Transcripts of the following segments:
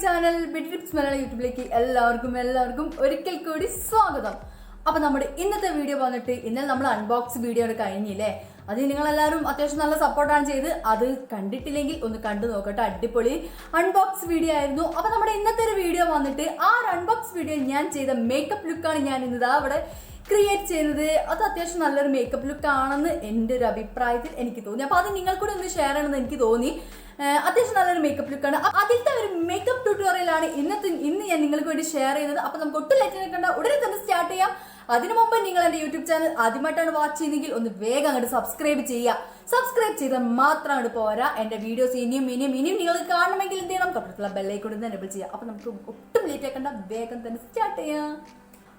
channel BEAUTYTIPS YouTube എല്ലാവർക്കും ഒരിക്കൽ കൂടി സ്വാഗതം. അപ്പോൾ നമ്മുടെ ഇന്നത്തെ വീഡിയോ വന്നിട്ട് ഇന്നലെ നമ്മൾ അൺബോക്സ് വീഡിയോ കഴിഞ്ഞില്ലേ. അത് നിങ്ങൾ എല്ലാവരും അത്യാവശ്യം നല്ല സപ്പോർട്ടാണ് ചെയ്ത്. അത് കണ്ടിട്ടില്ലെങ്കിൽ ഒന്ന് കണ്ടു നോക്കട്ടെ. അടിപൊളി അൺബോക്സ് വീഡിയോ ആയിരുന്നു. അപ്പോൾ നമ്മുടെ ഇന്നത്തെ ഒരു വീഡിയോ വന്നിട്ട് ആ അൺബോക്സ് വീഡിയോ ഞാൻ ചെയ്ത മേക്കപ്പ് ലുക്കാണ് ഞാൻ ഇന്ന് അവിടെ ക്രിയേറ്റ് ചെയ്യുന്നത്. അത് അത്യാവശ്യം നല്ലൊരു മേക്കപ്പ് ലുക്ക് ആണെന്ന് എൻ്റെ ഒരു അഭിപ്രായത്തിൽ എനിക്ക് തോന്നി. അപ്പോൾ അത് നിങ്ങൾ കൂടി ഒന്ന് ഷെയർ ചെയ്യണമെന്ന് എനിക്ക് തോന്നി. അത്യാവശ്യം നല്ലൊരു മേക്കപ്പ് ലുക്കാണ്. അതിലത്തെ ഒരു മേക്കപ്പ് ട്യൂട്ടോറിയലാണ് ഇന്ന് ഞാൻ നിങ്ങൾക്ക് വേണ്ടി ഷെയർ ചെയ്യുന്നത്. അപ്പോൾ നമുക്ക് ഒട്ടും ലേറ്റ് ആക്കണ്ട, ഉടനെ തന്നെ സ്റ്റാർട്ട് ചെയ്യാം. അതിനു മുമ്പ് നിങ്ങൾ എൻ്റെ യൂട്യൂബ് ചാനൽ ആദ്യമായിട്ടാണ് വാച്ച് ചെയ്യുന്നതെങ്കിൽ ഒന്ന് വേഗം അങ്ങോട്ട് സബ്സ്ക്രൈബ് ചെയ്യുക. സബ്സ്ക്രൈബ് ചെയ്താൽ മാത്രം അങ്ങോട്ട് പോരാ, എൻ്റെ വീഡിയോസ് ഇനിയും നിങ്ങൾക്ക് കാണണമെങ്കിൽ എന്ത് ചെയ്യണം, തൊട്ടടുത്തുള്ള ബെല്ലൈക്കോൺ എനേബിൾ ചെയ്യുക. അപ്പോൾ നമുക്ക് ഒട്ടും ലേറ്റ് ആക്കണ്ട, വേഗം തന്നെ സ്റ്റാർട്ട് ചെയ്യാം.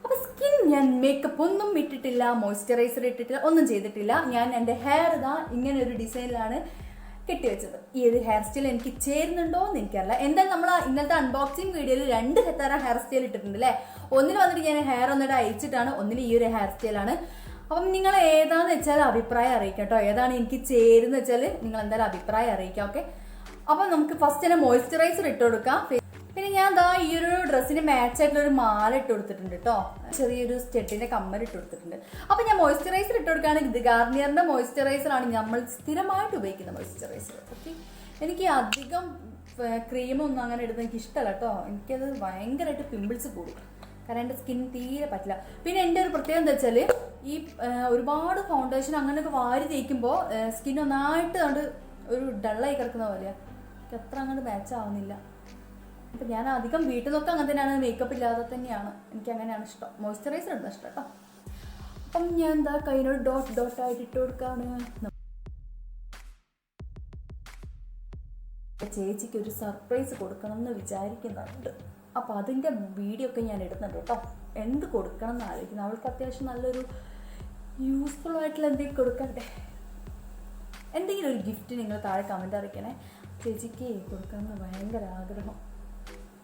അപ്പോൾ സ്കിൻ ഞാൻ മേക്കപ്പ് ഒന്നും ഇട്ടിട്ടില്ല, മോയ്സ്ചറൈസർ ഇട്ടിട്ടില്ല, ഒന്നും ചെയ്തിട്ടില്ല. ഞാൻ എൻ്റെ ഹെയർ ഇങ്ങനെ ഒരു ഡിസൈനിലാണ് കെട്ടിവെച്ചത്. ഈ ഒരു ഹെയർ സ്റ്റൈൽ എനിക്ക് ചേരുന്നുണ്ടോ എന്ന് എനിക്കറിയില്ല. എന്തായാലും നമ്മൾ ഇന്നത്തെ അൺബോക്സിങ് വീഡിയോയിൽ 2 തരം ഹെയർ സ്റ്റൈൽ ഇട്ടിട്ടുണ്ട് അല്ലേ. ഒന്നിൽ വന്നിട്ട് ഞാൻ ഹെയർ ഒന്നിട്ട് അയച്ചിട്ടാണ്, ഒന്നിൽ ഈ ഒരു ഹെയർ സ്റ്റൈലാണ്. അപ്പം നിങ്ങൾ ഏതാന്ന് വെച്ചാൽ അഭിപ്രായം അറിയിക്കാം കേട്ടോ. ഏതാണ് എനിക്ക് ചേരുന്നത് വെച്ചാൽ നിങ്ങൾ എന്തായാലും അഭിപ്രായം അറിയിക്കാം. ഓക്കെ, അപ്പം നമുക്ക് ഫസ്റ്റ് തന്നെ മോയ്സ്ചറൈസർ ഇട്ട് കൊടുക്കാം. പിന്നെ ഞാൻ ഈ ഒരു ഡ്രസ്സിന് മാച്ച് ആയിട്ടുള്ള ഒരു മാല ഇട്ട് കൊടുത്തിട്ടുണ്ട് കേട്ടോ. ചെറിയൊരു സ്റ്റെഡിന്റെ കമ്മൽ ഇട്ട് കൊടുത്തിട്ടുണ്ട്. അപ്പൊ ഞാൻ മോയ്സ്ചറൈസർ ഇട്ട് കൊടുക്കുകയാണ്. ഇത് ഗാർണിയറിന്റെ മോയ്സ്ചറൈസർ ആണ് നമ്മൾ സ്ഥിരമായിട്ട് ഉപയോഗിക്കുന്ന മോയ്സ്ചറൈസർ. ഓക്കെ, എനിക്ക് അധികം ക്രീമൊന്നും അങ്ങനെ ഇടുന്നത് എനിക്ക് ഇഷ്ടമല്ല കേട്ടോ. എനിക്കത് ഭയങ്കരമായിട്ട് പിമ്പിൾസ് കൂടും, കാരണം എൻ്റെ സ്കിൻ തീരെ പറ്റില്ല. പിന്നെ എൻ്റെ ഒരു പ്രത്യേകത എന്താ വെച്ചാൽ ഈ ഒരുപാട് ഫൗണ്ടേഷൻ അങ്ങനെയൊക്കെ വാരി തേക്കുമ്പോൾ സ്കിൻ ഒന്നായിട്ട് കണ്ട് ഒരു ഡള്ളായി കിടക്കുന്ന പോലെയാണ്. എനിക്ക് അത്ര അങ്ങോട്ട് മാച്ച് ആവുന്നില്ല. അപ്പം ഞാൻ അധികം വീട്ടിൽ നിന്നൊക്കെ അങ്ങനെ തന്നെയാണ്, മേക്കപ്പ് ഇല്ലാതെ തന്നെയാണ്. എനിക്ക് അങ്ങനെയാണ് ഇഷ്ടം. മോയ്സ്ചറൈസർ ഇടുന്ന ഇഷ്ടം കേട്ടോ. അപ്പം ഞാൻ കയ്യിനോട് ഡോട്ടായിട്ട് ഇട്ട് കൊടുക്കാണ്. ചേച്ചിക്ക് ഒരു സർപ്രൈസ് കൊടുക്കണം എന്ന് വിചാരിക്കുന്നുണ്ട്. അപ്പം അതിൻ്റെ വീഡിയോ ഒക്കെ ഞാൻ ഇടുന്നുണ്ട് കേട്ടോ. എന്ത് കൊടുക്കണം എന്ന് ആലോചിക്കുന്നു. അവൾക്ക് അത്യാവശ്യം നല്ലൊരു യൂസ്ഫുൾ ആയിട്ടുള്ള എന്തെങ്കിലും കൊടുക്കണ്ടേ. എന്തെങ്കിലും ഒരു ഗിഫ്റ്റ് നിങ്ങൾ താഴെ കമൻറ്റ് അറിയിക്കണേ. ചേച്ചിക്ക് കൊടുക്കണം എന്ന് ഭയങ്കര ആഗ്രഹം.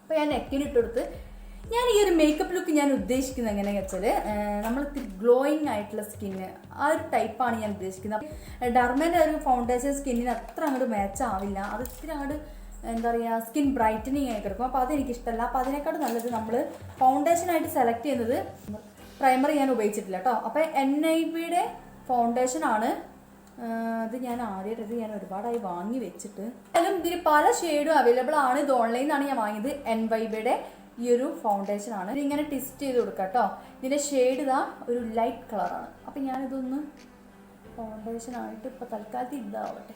അപ്പോൾ ഞാൻ നെക്കിന് ഇട്ട് കൊടുത്ത്. ഞാൻ ഈ ഒരു മേക്കപ്പ് ലുക്ക് ഞാൻ ഉദ്ദേശിക്കുന്നത് എങ്ങനെയാണെന്ന് വെച്ചാൽ നമ്മൾ ഗ്ലോയിങ് ആയിട്ടുള്ള സ്കിന്ന് ആ ഒരു ടൈപ്പാണ് ഞാൻ ഉദ്ദേശിക്കുന്നത്. ഡർമേൻ്റെ ഒരു ഫൗണ്ടേഷൻ സ്കിന്നിന് അത്ര അങ്ങോട്ട് മാച്ച് ആവില്ല. അത് ഇത്തിരി അങ്ങോട്ട് എന്താ പറയുക, സ്കിൻ ബ്രൈറ്റനിങ് ആയി കിടക്കും. അപ്പോൾ അതെനിക്കിഷ്ടമല്ല. അപ്പോൾ അതിനേക്കാളും നല്ലത് നമ്മൾ ഫൗണ്ടേഷനായിട്ട് സെലക്ട് ചെയ്യുന്നത്. പ്രൈമർ ഞാൻ ഉപയോഗിച്ചിട്ടില്ല കേട്ടോ. അപ്പോൾ NIBയുടെ ഫൗണ്ടേഷനാണ് ഇത്. ഞാൻ ആദ്യമായിട്ട് ഞാൻ ഒരുപാടായി വാങ്ങി വെച്ചിട്ട്. എന്നാലും ഇതിന് പല ഷെയ്ഡും അവൈലബിൾ ആണ്. ഇത് ഓൺലൈനിലാണ് ഞാൻ വാങ്ങിയത്. NYBയുടെ ഈ ഒരു ഫൗണ്ടേഷൻ ആണ്. ഇതിങ്ങനെ ട്വിസ്റ്റ് ചെയ്ത് കൊടുക്കാം കേട്ടോ. ഇതിൻ്റെ ഷെയ്ഡ് ഒരു ലൈറ്റ് കളറാണ്. അപ്പം ഞാനിതൊന്ന് ഫൗണ്ടേഷനായിട്ട് ഇപ്പോൾ തൽക്കാലത്ത് ഇതാവട്ടെ.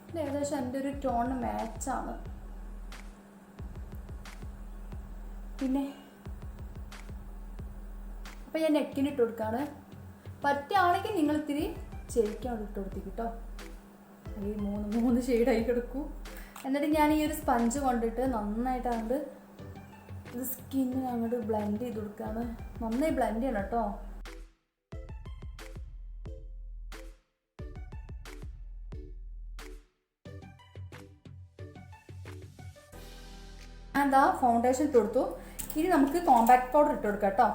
ഇത് ഏകദേശം എൻ്റെ ഒരു ടോണിന് മാച്ചാണ്. പിന്നെ അപ്പം ഞാൻ നെക്കിന് ഇട്ട് കൊടുക്കുകയാണ്. പറ്റുകയാണെങ്കിൽ നിങ്ങൾ ഇത്തിരി ചെവിക്കാൻ ഇട്ട് കൊടുത്തേക്ക് കേട്ടോ. ഈ മൂന്ന് ഷെയ്ഡായി കിടക്കൂ. എന്നിട്ട് ഞാൻ ഈ ഒരു സ്പഞ്ച് കൊണ്ടിട്ട് നന്നായിട്ട് അങ്ങോട്ട് ഇത് സ്കിന്നിന് അങ്ങോട്ട് ബ്ലെൻഡ് ചെയ്ത് കൊടുക്കുകയാണ്. നന്നായി ബ്ലെൻഡ് ചെയ്യണം കേട്ടോ. ഞാൻ ഫൗണ്ടേഷൻ ഇട്ട് കൊടുത്തു. ഇനി നമുക്ക് കോമ്പാക്ട് പൗഡർ ഇട്ട് കൊടുക്കാം കേട്ടോ.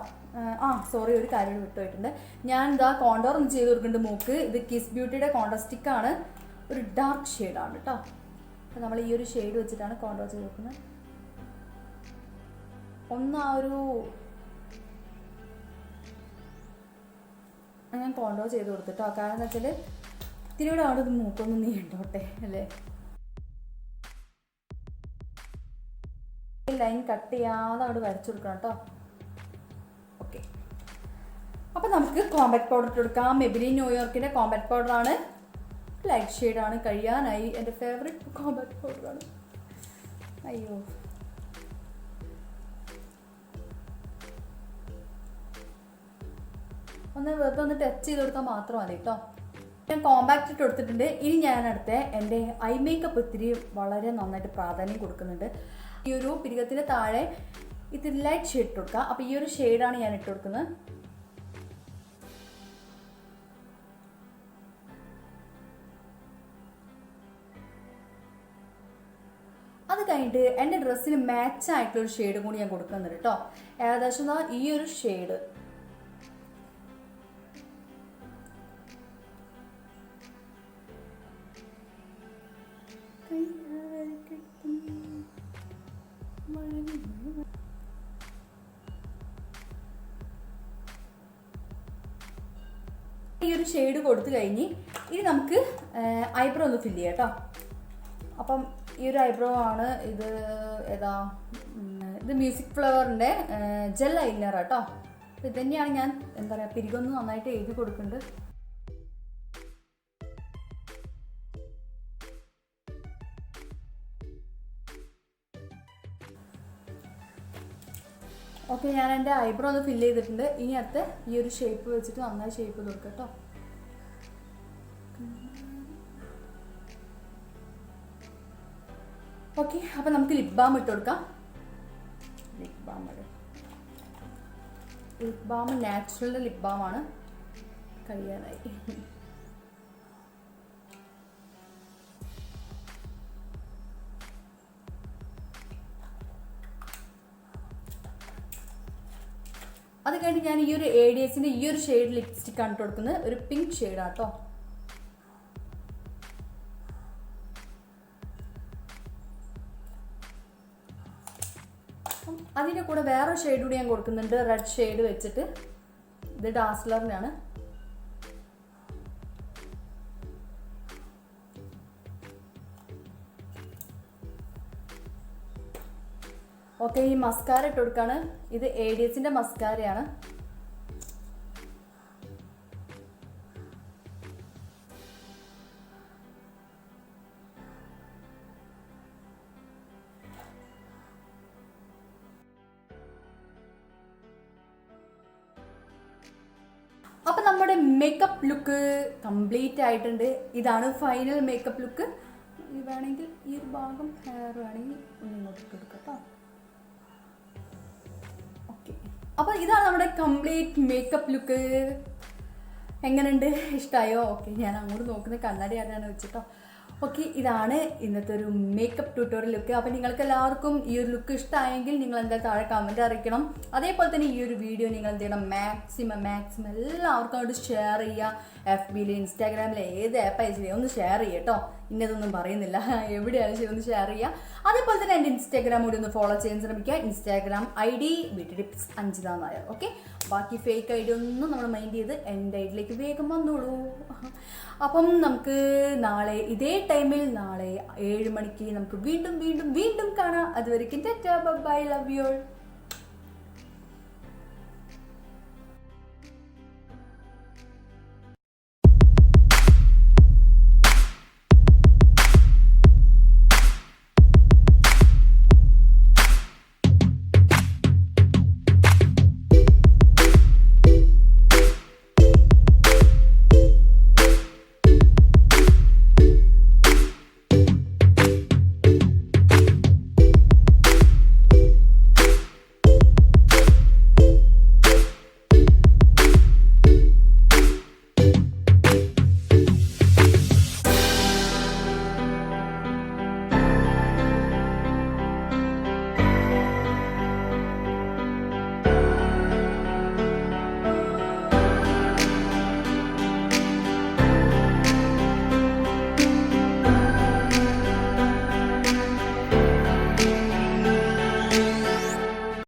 സോറി, ഒരു കാര്യം വിട്ടുപോയിട്ടുണ്ട്. ഞാൻ കോണ്ടോർ ഒന്ന് ചെയ്ത് കൊടുക്കുന്നുണ്ട് മൂക്ക്. ഇത് കിസ് ബ്യൂട്ടിയുടെ കോണ്ടോർ സ്റ്റിക്കാണ്. ഒരു ഡാർക്ക് ഷെയ്ഡാണ് കേട്ടോ. അപ്പോൾ നമ്മൾ ഈ ഒരു ഷെയ്ഡ് വെച്ചിട്ടാണ് കോണ്ടോർ ചെയ്ത് കൊടുക്കുന്നത്. ഞാൻ കോണ്ടോർ ചെയ്ത് കൊടുത്തിട്ടോ. കാരണം എന്താ വെച്ചാൽ ഇത്തിരിയുടെ അവിടെ ഇത് മൂക്കൊന്നും നീണ്ടോട്ടെ അല്ലേ. ലൈൻ കട്ട് ചെയ്യാതെ അവിടെ വരച്ചു കൊടുക്കണം കേട്ടോ. ഓക്കെ, അപ്പം നമുക്ക് കോമ്പാക്ട് പൗഡർ ഇട്ട് കൊടുക്കാം. മെബിലിൻ ന്യൂയോർക്കിൻ്റെ കോമ്പാക്ട് പൗഡറാണ്. ലൈറ്റ് ഷെയ്ഡാണ്. കഴിയാനായി. എൻ്റെ ഫേവറേറ്റ് കോമ്പാക്ട് പൗഡറാണ്. അയ്യോ, വെറുതെ ഒന്ന് ടച്ച് ചെയ്ത് കൊടുത്താൽ മാത്രം മതി കേട്ടോ. ഞാൻ കോമ്പാക്ട് ഇട്ട് കൊടുത്തിട്ടുണ്ട്. ഇനി ഞാൻ അടുത്ത എൻ്റെ ഐ മേക്കപ്പ് ഇത്തിരി വളരെ നന്നായിട്ട് പ്രാധാന്യം കൊടുക്കുന്നുണ്ട്. ഈ ഒരു പിരികത്തിന് താഴെ ഇത്തിരി ലൈറ്റ് ഷെയ്ഡ് ഇട്ട് കൊടുക്കുക. അപ്പോൾ ഈ ഒരു ഷെയ്ഡാണ് ഞാൻ ഇട്ട് കൊടുക്കുന്നത്. അത് കഴിഞ്ഞിട്ട് എൻ്റെ ഡ്രസ്സിന് മാച്ച് ആയിട്ടുള്ള ഒരു ഷെയ്ഡ് കൂടി ഞാൻ കൊടുക്കുന്നുണ്ട് കേട്ടോ. ഏകദേശം ഈ ഒരു ഷെയ്ഡ് ഒരു ഷെയ്ഡ് കൊടുത്തു കഴിഞ്ഞ് ഇനി നമുക്ക് ഐബ്രോ ഒന്ന് ഫില്ല് ചെയ്യാം കേട്ടോ. അപ്പം ഈ ഒരു ഐബ്രോ ആണ് ഇത്. ഏതാ ഇത് മ്യൂസിക് ഫ്ലവറിൻ്റെ ജെൽ ഐലൈനർ കേട്ടോ. ഇത് തന്നെയാണ് ഞാൻ എന്താ പറയുക പിരികൊന്ന് നന്നായിട്ട് എഴുതി കൊടുക്കുന്നുണ്ട്. ഓക്കെ, ഞാൻ എൻ്റെ ഐബ്രോ ഒന്ന് ഫില്ല് ചെയ്തിട്ടുണ്ട്. ഇനി അടുത്ത് ഈ ഒരു ഷേപ്പ് വെച്ചിട്ട് നന്നായി ഷേപ്പ് കൊടുക്കാം കേട്ടോ. ഓക്കെ, അപ്പം നമുക്ക് ലിപ് ബാം ഇട്ട് കൊടുക്കാം. ലിപ് ബാം നാച്ചുറൽ ലിപ് ബാമാണ്. കഴിയാനായി. അത് കഴിഞ്ഞിട്ട് ഞാൻ ഈ ഒരു ADSന്റെ ഈ ഒരു ഷെയ്ഡ് ലിപ്സ്റ്റിക് ആണ് കൊടുക്കുന്നത്. ഒരു പിങ്ക് ഷെയ്ഡാണ് കേട്ടോ. അതിൻ്റെ കൂടെ വേറെ ഷെയ്ഡ് കൂടി ഞാൻ കൊടുക്കുന്നുണ്ട്, റെഡ് ഷെയ്ഡ് വെച്ചിട്ട്. ഇത് ഡാസ്ലറിനാണ്. ഓക്കെ, ഈ മസ്കാര ഇട്ട് കൊടുക്കാണ്. ഇത് ADSന്റെ മസ്കാരയാണ്. അപ്പൊ നമ്മുടെ മേക്കപ്പ് ലുക്ക് കംപ്ലീറ്റ് ആയിട്ടുണ്ട്. ഇതാണ് ഫൈനൽ മേക്കപ്പ് ലുക്ക്. വേണമെങ്കിൽ ഈ ഒരു ഭാഗം ഹെയർ വേണമെങ്കിൽ ഇങ്ങോട്ട് ഇട്ട് കൊടുക്കാം കേട്ടോ. ഓക്കെ, അപ്പോൾ ഇതാണ് നമ്മുടെ കംപ്ലീറ്റ് മേക്കപ്പ് ലുക്ക്. എങ്ങനെയുണ്ട്? ഇഷ്ടമായോ? ഓക്കെ, ഞാൻ അങ്ങോട്ട് നോക്കുന്ന കണ്ണാടി ആരാണ് വെച്ചിട്ടോ. ഓക്കെ, ഇതാണ് ഇന്നത്തെ ഒരു മേക്കപ്പ് ട്യൂട്ടോറിയൽ ലുക്ക്. അപ്പോൾ നിങ്ങൾക്ക് എല്ലാവർക്കും ഈ ഒരു ലുക്ക് ഇഷ്ടമായെങ്കിൽ നിങ്ങൾ എന്താ താഴെ കമൻറ്റ് അറിയിക്കണം. അതേപോലെ തന്നെ ഈ ഒരു വീഡിയോ നിങ്ങൾ എന്ത് ചെയ്യണം, മാക്സിമം എല്ലാവർക്കും അവിടെ ഷെയർ ചെയ്യുക. FBയിൽ ഇൻസ്റ്റാഗ്രാമിൽ ഏത് ആപ്പ് അയച്ചില്ലേ ഒന്ന് ഷെയർ ചെയ്യുക കേട്ടോ. ഇന്നതൊന്നും പറയുന്നില്ല, എവിടെയാണ് ശരി ഒന്ന് ഷെയർ ചെയ്യുക. അതേപോലെ തന്നെ എൻ്റെ ഇൻസ്റ്റാഗ്രാം കൂടി ഒന്ന് ഫോളോ ചെയ്യാൻ ശ്രമിക്കുക. Instagram ID BEAUTYTIPS Anjitha Nair. Okay, ബാക്കി ഫേക്ക് ID ഒന്നും നമ്മൾ മൈൻഡ് ചെയ്ത് എൻ്റെ ഐഡിയിലേക്ക് വേഗം വന്നോളൂ. അപ്പം നമുക്ക് നാളെ ഇതേ ടൈമിൽ നാളെ 7 മണിക്ക് നമുക്ക് വീണ്ടും കാണാം. അതുവരെയ്ക്കും tata, bye, love you all.